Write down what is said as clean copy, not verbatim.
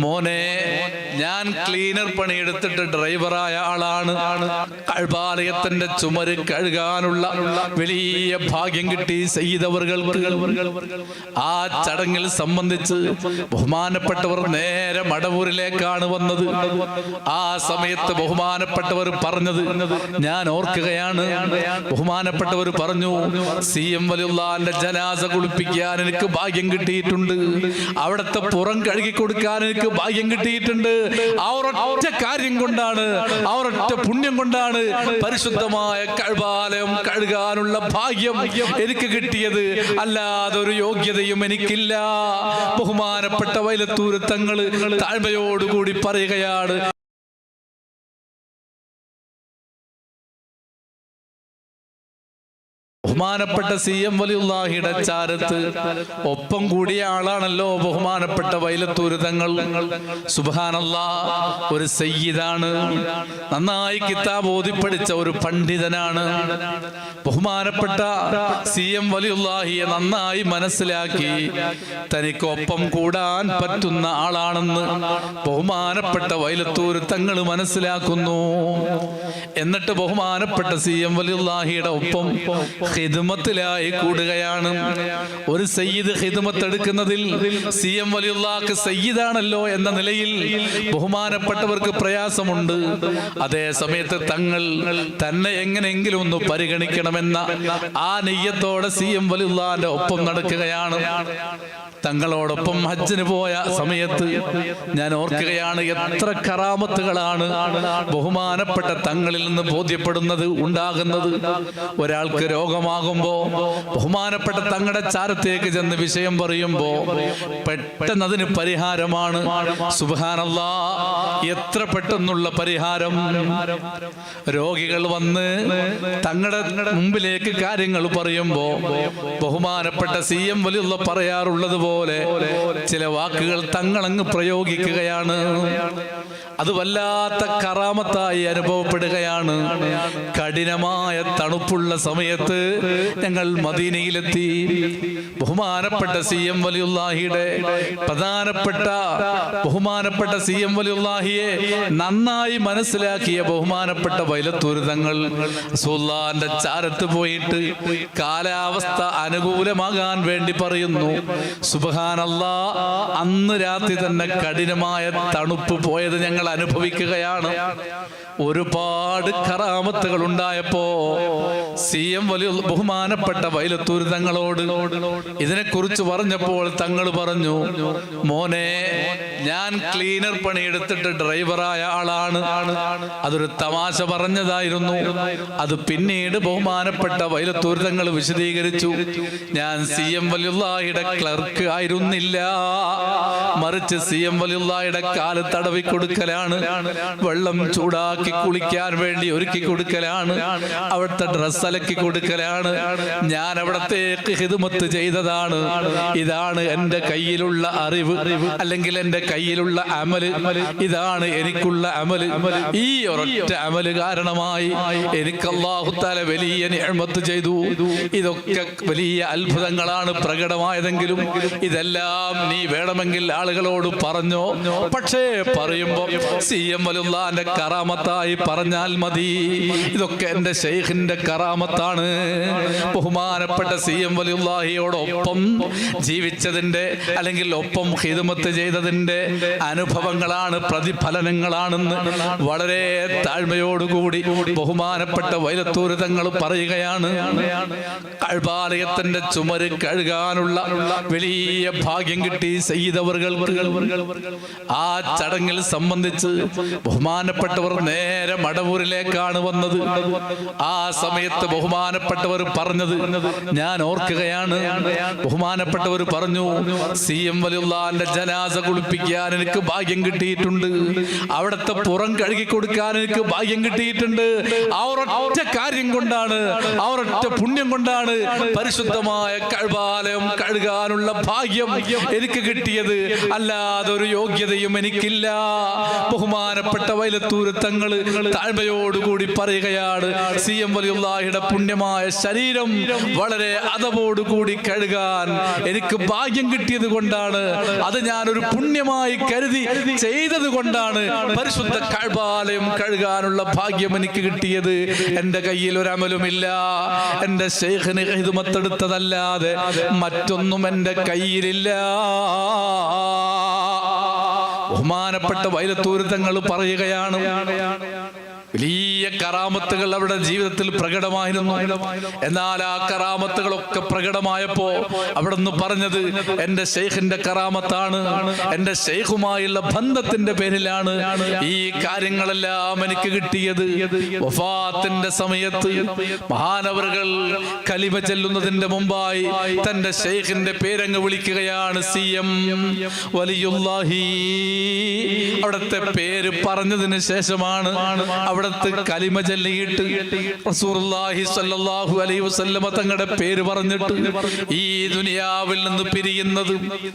മോനെ, ഞാൻ ക്ലീനർ പണിയെടുത്തിട്ട് ഡ്രൈവറായ ആളാണ്. കഅബാലയത്തിന്റെ ചുമര് കഴുകാനുള്ള വലിയ ഭാഗ്യം കിട്ടി സയ്യിദ് അവറുകൾക്ക്. ആ ചടങ്ങിൽ സംബന്ധിച്ച് ബഹുമാനപ്പെട്ടവർ നേരെ മടവൂരിലേക്കാണ് വന്നത്. ആ സമയത്ത് ബഹുമാനപ്പെട്ടവർ പറഞ്ഞത് ഞാൻ ഓർക്കുകയാണ്. ബഹുമാനപ്പെട്ടവർ പറഞ്ഞു, CM വലിയുള്ളാന്റെ ജനാസ കുളിപ്പിക്കാൻ എനിക്ക് ഭാഗ്യം കിട്ടിയിട്ടുണ്ട്, അവിടുത്തെ പുറം കഴുകി കൊടുക്കാൻ എനിക്ക് ഭാഗ്യം കിട്ടിയിട്ടുണ്ട്. ആ ഒരൊറ്റ കാര്യം കൊണ്ടാണ്, ആ ഒരൊറ്റ പുണ്യം കൊണ്ടാണ് പരിശുദ്ധമായ കഅബാലയം കഴുകാനുള്ള ഭാഗ്യം എനിക്ക് കിട്ടിയത്. അല്ലാതെ ഒരു യോഗ്യതയും എനിക്കില്ല. ബഹുമാനപ്പെട്ട വൈലത്തൂർ തങ്ങള് താഴ്മയോടുകൂടി പറയുകയാണ്, ബഹുമാനപ്പെട്ട CM വലിയുള്ളാഹിയുടെ ചാരത്ത് ഒപ്പം കൂടിയ ആളാണല്ലോ ബഹുമാനപ്പെട്ട വൈലത്തൂർ തങ്ങൾ. സുബ്ഹാനല്ലാഹ്, ഒരു സയ്യിദാണ്, നന്നായി കിതാബ് ഓതി പഠിച്ച ഒരു പണ്ഡിതനാണ്. ബഹുമാനപ്പെട്ട CM വലിയുള്ളാഹിയെ നന്നായി മനസ്സിലാക്കി തനിക്ക് ഒപ്പം കൂടാൻ പറ്റുന്ന ആളാണെന്ന് ബഹുമാനപ്പെട്ട വൈലത്തൂർ തങ്ങൾ മനസ്സിലാക്കുന്നു. എന്നിട്ട് ബഹുമാനപ്പെട്ട CM വലിയുള്ളാഹിയുടെ ഒപ്പം ഖിദ്മത്തിലായി കൂടുകയാണ്. ഒരു സയ്യിദ് ഖിദ്മത്ത് എടുക്കുന്നതിൽ CM വലിയുള്ളാഹിക്ക് സയ്യിദാണല്ലോ എന്ന നിലയിൽ ബഹുമാനപ്പെട്ടവർക്ക് പ്രയാസമുണ്ട്. അതേ സമയത്ത് തങ്ങൾ തന്നെ എങ്ങനെയെങ്കിലും ഒന്ന് പരിഗണിക്കണമെന്ന ആ നിയ്യത്തോടെ CM വലിയുള്ളാഹിന്റെ ഒപ്പം നടക്കുകയാണ്. തങ്ങളോടൊപ്പം ഹജ്ജിന് പോയ സമയത്ത് ഞാൻ ഓർക്കുകയാണ്, എത്ര കറാമത്തുകളാണ് ബഹുമാനപ്പെട്ട തങ്ങളിൽ നിന്ന് ബോധ്യപ്പെടുന്നത്, ഉണ്ടാകുന്നത്. ഒരാൾക്ക് രോഗമാകുമ്പോ ബഹുമാനപ്പെട്ട തങ്ങളുടെ ചാരത്തേക്ക് ചെന്ന് വിഷയം പറയുമ്പോ പെട്ടെന്ന് അതിന് പരിഹാരമാണ്. സുബ്ഹാനല്ലാഹ്, എത്ര പെട്ടെന്നുള്ള പരിഹാരം. രോഗികൾ വന്ന് തങ്ങളുടെ മുമ്പിലേക്ക് കാര്യങ്ങൾ പറയുമ്പോ ബഹുമാനപ്പെട്ട CM വലിയുള്ള പറയാറുള്ളത് പോലെ ചില വാക്കുകൾ തങ്ങളങ്ങ് പ്രയോഗിക്കുകയാണ്. അത് വല്ലാത്ത കറാമത്തായി അനുഭവപ്പെടുകയാണ്. കഠിനമായ തണുപ്പുള്ള സമയത്ത് ഞങ്ങൾ മദീനയിലെത്തി. ബഹുമാനപ്പെട്ട CM വലിയുള്ളാഹിയുടെ ബഹുമാനപ്പെട്ട CM വലിയുള്ളാഹിയെ നന്നായി മനസ്സിലാക്കിയ ബഹുമാനപ്പെട്ട വൈലത്തൂർ തങ്ങൾ റസൂലുള്ളാഹിന്റെ ചാരത്ത് പോയിട്ട് കാലാവസ്ഥ അനുകൂലമാകാൻ വേണ്ടി പറയുന്നു. സുബ്ഹാനല്ലാഹ്, അന്ന് രാത്രി തന്നെ കഠിനമായ തണുപ്പ് പോയത് ഞങ്ങൾ അനുഭവിക്കുകയാണ്. ഒരുപാട് കറാമത്തുകൾ ഉണ്ടായപ്പോ CM ബഹുമാനപ്പെട്ട വൈലത്തൂർ തങ്ങളോട് ഇതിനെക്കുറിച്ച് പറഞ്ഞപ്പോൾ തങ്ങൾ പറഞ്ഞു, മോനെ, ഞാൻ ക്ലീനർ പണിയെടുത്തിട്ട് ഡ്രൈവറായ ആളാണ്. അതൊരു തമാശ പറഞ്ഞതായിരുന്നു. അത് പിന്നീട് ബഹുമാനപ്പെട്ട വൈലത്തൂർ തങ്ങൾ വിശദീകരിച്ചു. ഞാൻ CM വലിയുള്ളാഹിയുടെ ക്ലർക്ക് ആയിരുന്നില്ല, മറിച്ച് CM വലിയുള്ളാഹിയുടെ കാല് തടവി കൊടുക്കലാണ്, വെള്ളം ചൂടാക്കി കുളിക്കാൻ വേണ്ടി ഒരുക്കി കൊടുക്കലാണ്, അവിടുത്തെ ഡ്രസ് അലക്കി കൊടുക്കലാണ്. ഞാൻ അവിടത്തേക്ക് ഖിദ്മത്ത് ചെയ്തതാണ്. ഇതാണ് എന്റെ കയ്യിലുള്ള അറിവ്, അല്ലെങ്കിൽ എന്റെ കയ്യിലുള്ള അമല്. ഇതാണ് എനിക്കുള്ള അമല്. ഈ ഒരൊറ്റ അമല് കാരണമായി എനിക്ക് അല്ലാഹു തആല വലിയ നിഅമത്ത് ചെയ്തു. ഇതൊക്കെ വലിയ അത്ഭുതങ്ങളാണ് പ്രകടമായതെങ്കിലും ഇതെല്ലാം നീ വേണമെങ്കിൽ ആളുകളോട് പറഞ്ഞോ. പക്ഷേ പറയുമ്പോ CM വലിയുള്ളാഹിന്റെ കറാമത്തായി പറഞ്ഞാൽ മതി. ഇതൊക്കെ എന്റെ ശൈഖിന്റെ കറാമത്താണ്. ബഹുമാനപ്പെട്ട CM വലിയുള്ളാഹിയോടൊപ്പം ജീവിച്ചതിന്റെ, അല്ലെങ്കിൽ ഒപ്പം ഖിദ്മത്ത് ചെയ്തതിന്റെ അനുഭവങ്ങളാണ്, പ്രതിഫലനങ്ങളാണെന്ന് വളരെ താഴ്മയോടുകൂടി ബഹുമാനപ്പെട്ട വൈലത്തൂർ തങ്ങൾ പറയുകയാണ്. കഅബാലയത്തിന്റെ ചുമര് കഴുകാനുള്ള വലിയ ഭാഗ്യം കിട്ടി സയ്യിദ് അവറുകൾക്ക്. ആ ചടങ്ങിൽ സംബന്ധിച്ച് ബഹുമാനപ്പെട്ടവർ നേരെ മടവൂരിലേക്കാണ് വന്നത്. ആ സമയത്ത് ബഹുമാനപ്പെട്ടവർ പറഞ്ഞത് ഞാൻ ഓർക്കുകയാണ്. ബഹുമാനപ്പെട്ടവർ പറഞ്ഞു, CM വലിയുള്ളാഹിന്റെ ജനാസ കുളിപ്പിക്കാൻ എനിക്ക് ഭാഗ്യം കിട്ടിയിട്ടുണ്ട്, അവിടുത്തെ പുറം കഴുകി കൊടുക്കാൻ എനിക്ക് ഭാഗ്യം കിട്ടിയിട്ടുണ്ട്. ആ ഒരൊറ്റ കാര്യം കൊണ്ടാണ്, ആ ഒരൊറ്റ പുണ്യം കൊണ്ടാണ് പരിശുദ്ധമായ കഅബാലയം കഴുകാനുള്ള ഭാഗ്യം എനിക്ക് കിട്ടിയത്, അല്ലാതെ ഒരു യോഗ്യതയും എനിക്കില്ല. ബഹുമാനപ്പെട്ട വൈലത്തൂർ തങ്ങള് താഴ്മയോടുകൂടി പറയുകയാണ്, CM വലിയുള്ളാഹിയുടെ പുണ്യമായ ശരീരം വളരെ അതവോടുകൂടി കഴുകാൻ എനിക്ക് ഭാഗ്യം കിട്ടിയത് കൊണ്ടാണ്, അത് ഞാനൊരു പുണ്യമായി കരുതി ചെയ്തത് കൊണ്ടാണ് പരിശുദ്ധ കഅബാലയം കഴുകാനുള്ള ഭാഗ്യം എനിക്ക് കിട്ടിയത്. എന്റെ കയ്യിൽ ഒരു അമലുമില്ല, എന്റെ ശൈഖിന് ഹിദ്മത്തെടുത്തതല്ലാതെ മറ്റൊന്നും എന്റെ കയ്യിലില്ല. ബഹുമാനപ്പെട്ട വൈലത്തൂർ തങ്ങൾ പറയുകയാണ്, വലിയ കറാമത്തുകൾ അവരുടെ ജീവിതത്തിൽ പ്രകടമായിരുന്നു. എന്നാൽ ആ കറാമത്തുകളൊക്കെ പ്രകടമായപ്പോ അവിടെ നിന്ന് പറഞ്ഞത് എന്റെ ശൈഖിന്റെ കറാമത്താണ്, എന്റെ ശൈഖുമായുള്ള ബന്ധത്തിന്റെ പേരിലാണ് ഈ കാര്യങ്ങളെല്ലാം എനിക്ക് കിട്ടിയത്. വഫാത്തിന്റെ സമയത്ത് മഹാനവറുകൾ കലിമ ചെല്ലുന്നതിന്റെ മുമ്പായി തന്റെ ശൈഖിന്റെ പേരങ്ങ് വിളിക്കുകയാണ്, CM വലിയുള്ളാഹി. അവിടുത്തെ പേര് പറഞ്ഞതിന് ശേഷമാണ് അവിടുത്തെ കലിമ ചൊല്ലിയിട്ട് റസൂലുള്ളാഹി സ്വല്ലല്ലാഹു അലൈഹി വസല്ലമ തങ്ങളുടെ പേര് പറഞ്ഞിട്ട് ഈ ദുനിയാവിൽ നിന്ന് പിരിയുന്നത്.